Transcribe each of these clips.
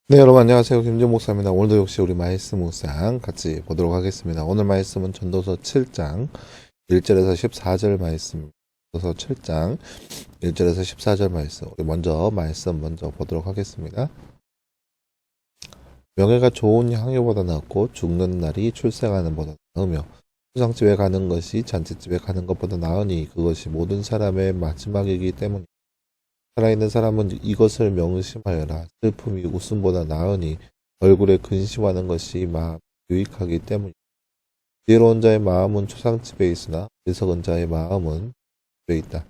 네, 여러분 안녕하세요. 김준 목사입니다. 오늘도 역시 우리 말씀 묵상 같이 보도록 하겠습니다. 오늘 말씀은 전도서 7장 1절에서 14절 말씀. 전도서 7장 1절에서 14절 말씀. 우리 말씀 먼저 보도록 하겠습니다. 명예가 좋은 향유보다 낫고 죽는 날이 출생하는 보다 나으며 수상집에 가는 것이 잔치집에 가는 것보다 나으니 그것이 모든 사람의 마지막이기 때문이다. 살아있는 사람은 이것을 명심하여라. 슬픔이 웃음보다 나으니 얼굴에 근심하는 것이 마음 유익하기 때문이다. 지혜로운 자의 마음은 초상집에 있으나 어리석은 자의 마음은 집에 있다.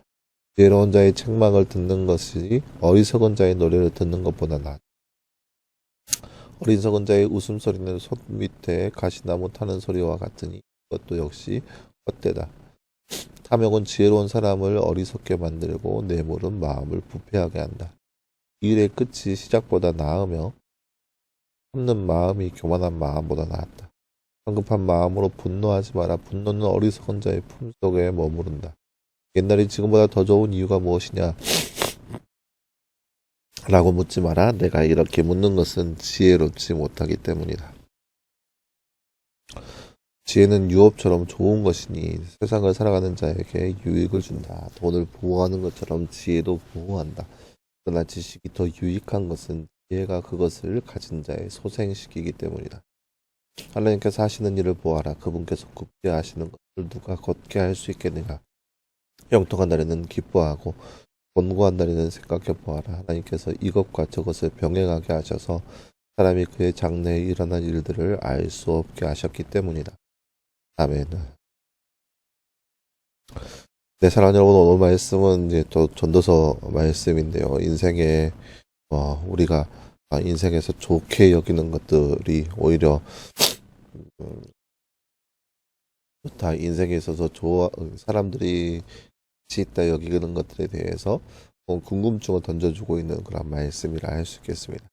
지혜로운 자의 책망을 듣는 것이 어리석은 자의 노래를 듣는 것보다 낫다. 어리석은 자의 웃음소리는 손 밑에 가시나무 타는 소리와 같으니 그것도 역시 헛되다. 탐욕은 지혜로운 사람을 어리석게 만들고 뇌물은 마음을 부패하게 한다. 일의 끝이 시작보다 나으며 참는 마음이 교만한 마음보다 낫다. 성급한 마음으로 분노하지 마라. 분노는 어리석은 자의 품속에 머무른다. 옛날이 지금보다 더 좋은 이유가 무엇이냐? 라고 묻지 마라. 내가 이렇게 묻는 것은 지혜롭지 못하기 때문이다. 지혜는 유업처럼 좋은 것이니 세상을 살아가는 자에게 유익을 준다. 돈을 보호하는 것처럼 지혜도 보호한다. 그러나 지식이 더 유익한 것은 지혜가 그것을 가진 자의 소생시키기 때문이다. 하나님께서 하시는 일을 보아라. 그분께서 굽게 하시는 것을 누가 걷게 할 수 있겠느냐. 형통한 날에는 기뻐하고 곤고한 날에는 생각해 보아라. 하나님께서 이것과 저것을 병행하게 하셔서 사람이 그의 장래에 일어난 일들을 알 수 없게 하셨기 때문이다. 아멘. 네, 사랑하는 여러분, 오늘 말씀은 이제 또 전도서 말씀인데요. 인생에, 우리가 인생에서 좋게 여기는 것들이 오히려, 다 인생에 있어서 사람들이 있다 여기는 것들에 대해서 궁금증을 던져주고 있는 그런 말씀이라 할 수 있겠습니다.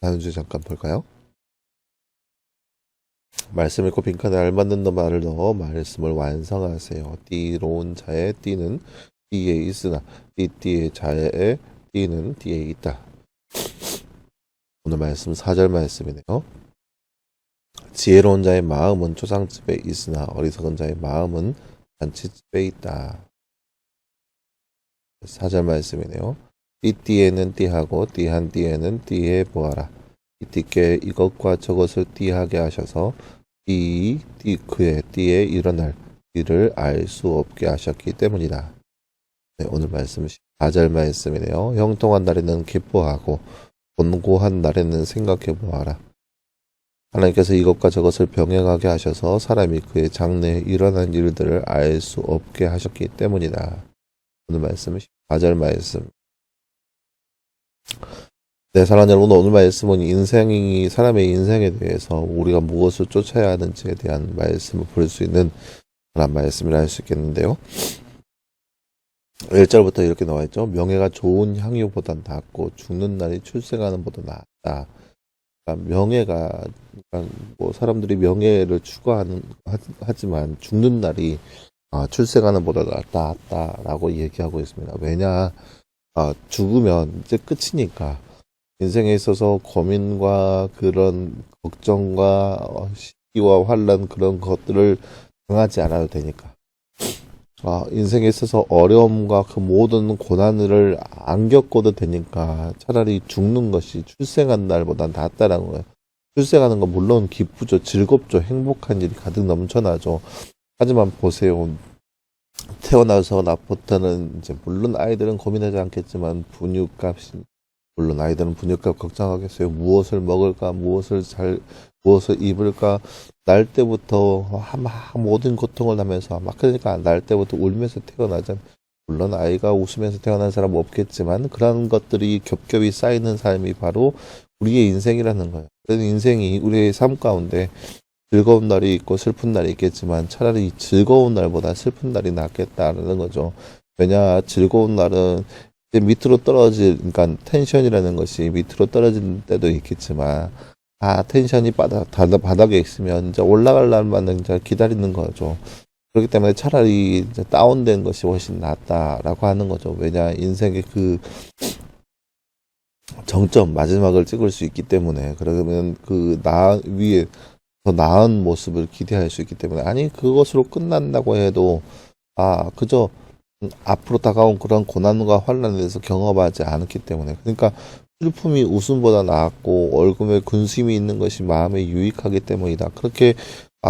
다음 주 잠깐 볼까요? 말씀 읽고 빈칸에 알맞는 말을 넣어 말씀을 완성하세요. 띠로운 자의 띠는 띠에 있으나 띠의 자의 띠는 띠에 있다. 오늘 말씀 4절 말씀이네요. 지혜로운 자의 마음은 초상집에 있으나 어리석은 자의 마음은 잔치집에 있다. 4절 말씀이네요. 띠에는 띠하고 띠한 띠에는 띠해 보아라. 이 띠께 이것과 저것을 띠하게 하셔서 그의 띠에 일어날 일을 알 수 없게 하셨기 때문이다. 네, 오늘 말씀 4절 말씀이네요. 형통한 날에는 기뻐하고 곤고한 날에는 생각해 보아라. 하나님께서 이것과 저것을 병행하게 하셔서 사람이 그의 장래에 일어난 일들을 알 수 없게 하셨기 때문이다. 오늘 말씀 4절 말씀. 네, 사랑하는 여러분, 오늘 말씀은 사람의 인생에 대해서 우리가 무엇을 쫓아야 하는지에 대한 말씀을 볼 수 있는 그런 말씀이라 할 수 있겠는데요. 1절부터 이렇게 나와 있죠. 명예가 좋은 향유보다 낫고 죽는 날이 출생하는 보다 낫다. 그러니까 명예가, 뭐 사람들이 명예를 하지만 죽는 날이 출생하는 보다 낫다라고 얘기하고 있습니다. 왜냐, 죽으면 이제 끝이니까. 인생에 있어서 고민과 그런 걱정과 시기와 환란 그런 것들을 당하지 않아도 되니까. 인생에 있어서 어려움과 그 모든 고난을 안 겪어도 되니까 차라리 죽는 것이 출생한 날보다 낫다라는 거예요. 출생하는 건 물론 기쁘죠, 즐겁죠, 행복한 일이 가득 넘쳐나죠. 하지만 보세요. 태어나서 나부터는 이제 물론 아이들은 고민하지 않겠지만 분유값이 물론 아이들은 분유값 걱정하겠어요. 무엇을 먹을까, 무엇을 입을까. 날 때부터 모든 고통을 하면서 그러니까 날 때부터 울면서 태어나잖아요. 물론 아이가 웃으면서 태어난 사람은 없겠지만 그런 것들이 겹겹이 쌓이는 삶이 바로 우리의 인생이라는 거예요. 그래서 인생이 우리의 삶 가운데 즐거운 날이 있고 슬픈 날이 있겠지만 차라리 즐거운 날보다 슬픈 날이 낫겠다라는 거죠. 왜냐, 즐거운 날은 이제 그러니까 텐션이라는 것이 밑으로 떨어질 때도 있겠지만, 텐션이 바닥에 있으면 이제 올라갈 날만 이제 기다리는 거죠. 그렇기 때문에 차라리 이제 다운된 것이 훨씬 낫다라고 하는 거죠. 왜냐, 인생의 정점 마지막을 찍을 수 있기 때문에, 그러면 그 위에 더 나은 모습을 기대할 수 있기 때문에, 아니 그것으로 끝난다고 해도 그저 앞으로 다가온 그런 고난과 환란에 대해서 경험하지 않았기 때문에, 그러니까 슬픔이 웃음보다 나았고 얼굴에 근심이 있는 것이 마음에 유익하기 때문이다. 그렇게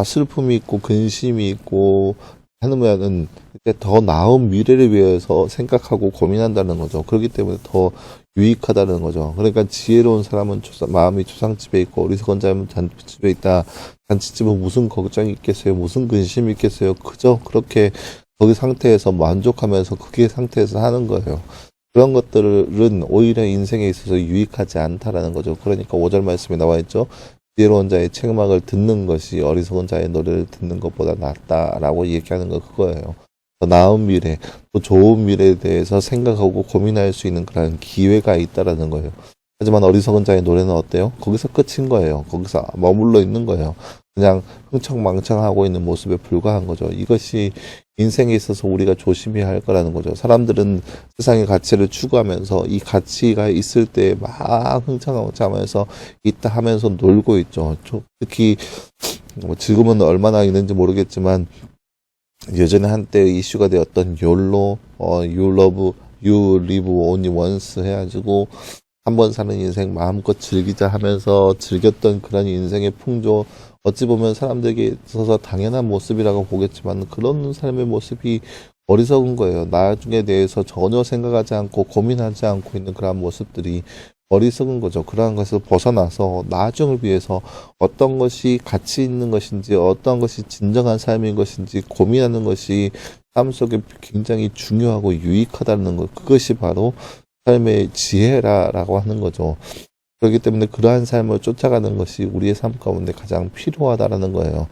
슬픔이 있고 근심이 있고 하면은 이렇게 더 나은 미래를 위해서 생각하고 고민한다는 거죠. 그렇기 때문에 더 유익하다는 거죠. 그러니까 지혜로운 사람은 마음이 초상집에 있고 어리석은 자는 잔치집에 있다. 잔치집은 무슨 걱정이 있겠어요? 무슨 근심이 있겠어요? 그저 그렇게 거기 상태에서 만족하면서 그게 상태에서 하는 거예요. 그런 것들은 오히려 인생에 있어서 유익하지 않다라는 거죠. 그러니까 5절 말씀에 나와 있죠. 지혜로운 자의 책망을 듣는 것이 어리석은 자의 노래를 듣는 것보다 낫다라고 얘기하는 거 그거예요. 더 나은 미래, 또 좋은 미래에 대해서 생각하고 고민할 수 있는 그런 기회가 있다라는 거예요. 하지만 어리석은 자의 노래는 어때요? 거기서 끝인 거예요. 거기서 머물러 있는 거예요. 그냥 흥청망청하고 있는 모습에 불과한 거죠. 이것이 인생에 있어서 우리가 조심해야 할 거라는 거죠. 사람들은 세상의 가치를 추구하면서 이 가치가 있을 때 막 흥청망청하면서 있다 하면서 놀고 있죠. 특히 지금은 얼마나 있는지 모르겠지만 예전에 한때 이슈가 되었던 YOLO, you live only once 해가지고 한 번 사는 인생 마음껏 즐기자 하면서 즐겼던 그런 인생의 풍조, 어찌 보면 사람들에게 있어서 당연한 모습이라고 보겠지만 그런 삶의 모습이 어리석은 거예요. 나중에 대해서 전혀 생각하지 않고 고민하지 않고 있는 그러한 모습들이 어리석은 거죠. 그러한 것을 벗어나서 나중을 위해서 어떤 것이 가치 있는 것인지 어떤 것이 진정한 삶인 것인지 고민하는 것이 삶 속에 굉장히 중요하고 유익하다는 것, 그것이 바로 삶의 지혜라고 하는 거죠. 그렇기 때문에 그러한 삶을 쫓아가는 것이 우리의 삶 가운데 가장 필요하다라는 거예요.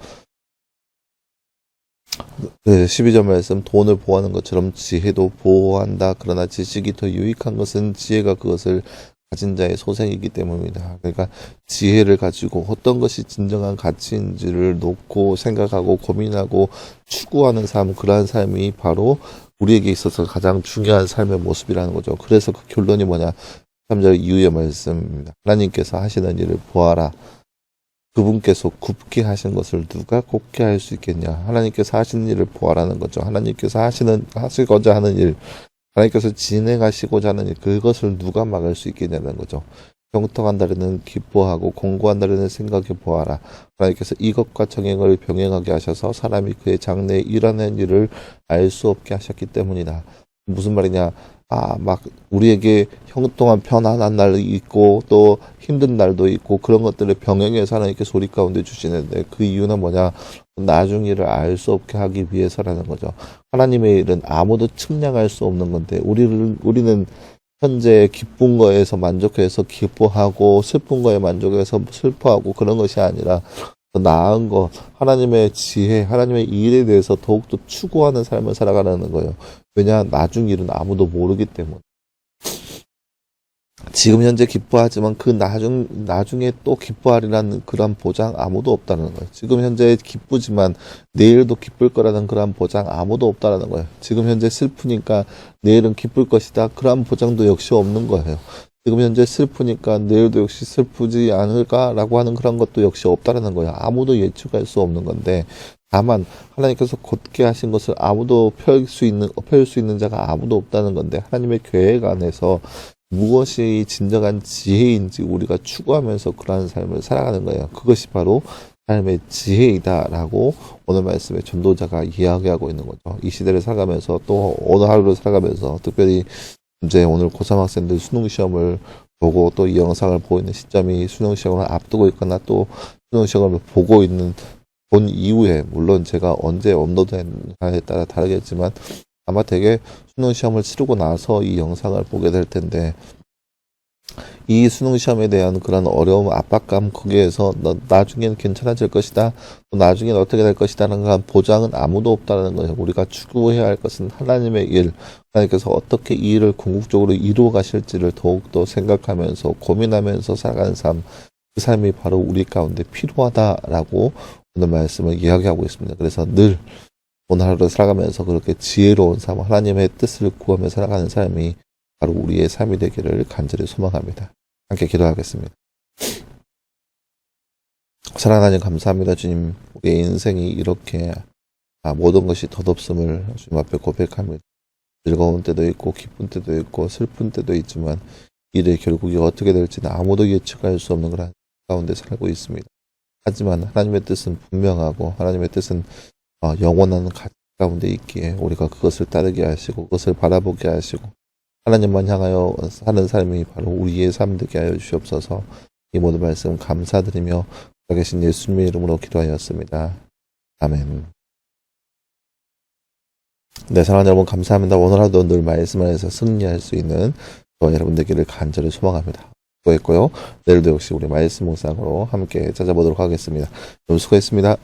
12절 말씀, 돈을 보호하는 것처럼 지혜도 보호한다. 그러나 지식이 더 유익한 것은 지혜가 그것을 가진 자의 소생이기 때문입니다. 그러니까 지혜를 가지고 어떤 것이 진정한 가치인지를 놓고 생각하고 고민하고 추구하는 삶, 그러한 삶이 바로 우리에게 있어서 가장 중요한 삶의 모습이라는 거죠. 그래서 그 결론이 뭐냐? 3절 이후의 말씀입니다. 하나님께서 하시는 일을 보아라. 그분께서 굽게 하신 것을 누가 곱게 할 수 있겠냐? 하나님께서 하시는 일을 보아라는 거죠. 하나님께서 하시고자 하는 일, 하나님께서 진행하시고자 하는 일, 그것을 누가 막을 수 있겠냐는 거죠. 형통한다려는 기뻐하고 공고한다려는 생각해 보아라. 하나님께서 이것과 정행을 병행하게 하셔서 사람이 그의 장래에 일하는 일을 알 수 없게 하셨기 때문이다. 무슨 말이냐? 막 우리에게 형통한 편안한 날이 있고 또 힘든 날도 있고 그런 것들을 병행해서 하나님께 소리 가운데 주시는데 그 이유는 뭐냐? 나중 일을 알 수 없게 하기 위해서라는 거죠. 하나님의 일은 아무도 측량할 수 없는 건데 우리는 현재 기쁜 거에서 만족해서 기뻐하고 슬픈 거에 만족해서 슬퍼하고 그런 것이 아니라 더 나은 거, 하나님의 지혜, 하나님의 일에 대해서 더욱더 추구하는 삶을 살아가는 거예요. 왜냐? 나중 일은 아무도 모르기 때문에. 지금 현재 기뻐하지만 그 나중에 또 기뻐하리라는 그런 보장 아무도 없다는 거예요. 지금 현재 기쁘지만 내일도 기쁠 거라는 그런 보장 아무도 없다는 거예요. 지금 현재 슬프니까 내일은 기쁠 것이다. 그런 보장도 역시 없는 거예요. 지금 현재 슬프니까 내일도 역시 슬프지 않을까라고 하는 그런 것도 역시 없다라는 거예요. 아무도 예측할 수 없는 건데, 다만 하나님께서 곧게 하신 것을 아무도 펼 수 있는 자가 아무도 없다는 건데, 하나님의 계획 안에서 무엇이 진정한 지혜인지 우리가 추구하면서 그러한 삶을 살아가는 거예요. 그것이 바로 삶의 지혜이다라고 오늘 말씀에 전도자가 이야기하고 있는 거죠. 이 시대를 살아가면서 또 오늘 하루를 살아가면서 특별히 이제 오늘 고3 학생들 수능 시험을 보고 또 이 영상을 보고 있는 시점이 수능 시험을 앞두고 있거나 또 수능 시험을 본 이후에, 물론 제가 언제 업로드했냐에 따라 다르겠지만 아마 되게 수능 시험을 치르고 나서 이 영상을 보게 될 텐데, 이 수능 시험에 대한 그런 어려움, 압박감, 거기에서 나중에는 괜찮아질 것이다, 또 나중에는 어떻게 될 것이다라는 그런 보장은 아무도 없다는 거예요. 우리가 추구해야 할 것은 하나님의 일, 하나님께서 어떻게 이 일을 궁극적으로 이루어 가실지를 더욱더 생각하면서 고민하면서 살아가는 삶, 그 삶이 바로 우리 가운데 필요하다라고 오늘 말씀을 이야기하고 있습니다. 그래서 늘 오늘 하루를 살아가면서 그렇게 지혜로운 삶, 하나님의 뜻을 구하며 살아가는 삶이 바로 우리의 삶이 되기를 간절히 소망합니다. 함께 기도하겠습니다. 사랑하는 하나님 감사합니다. 주님, 우리의 인생이 이렇게 모든 것이 덧없음을 주님 앞에 고백합니다. 즐거운 때도 있고 기쁜 때도 있고 슬픈 때도 있지만 일의 결국이 어떻게 될지는 아무도 예측할 수 없는 그런 가운데 살고 있습니다. 하지만 하나님의 뜻은 분명하고 하나님의 뜻은 영원한 가치 가운데 있기에 우리가 그것을 따르게 하시고 그것을 바라보게 하시고 하나님만 향하여 사는 삶이 바로 우리의 삶 되게 하여 주시옵소서. 이 모든 말씀 감사드리며 계신 예수님의 이름으로 기도하였습니다. 아멘. 네, 사랑하는 여러분 감사합니다. 오늘 하루도 늘 말씀 안에서 승리할 수 있는 저와 여러분 되기를 간절히 소망합니다. 수고했고요. 내일도 역시 우리 말씀 묵상으로 함께 찾아보도록 하겠습니다. 여러분 수고했습니다.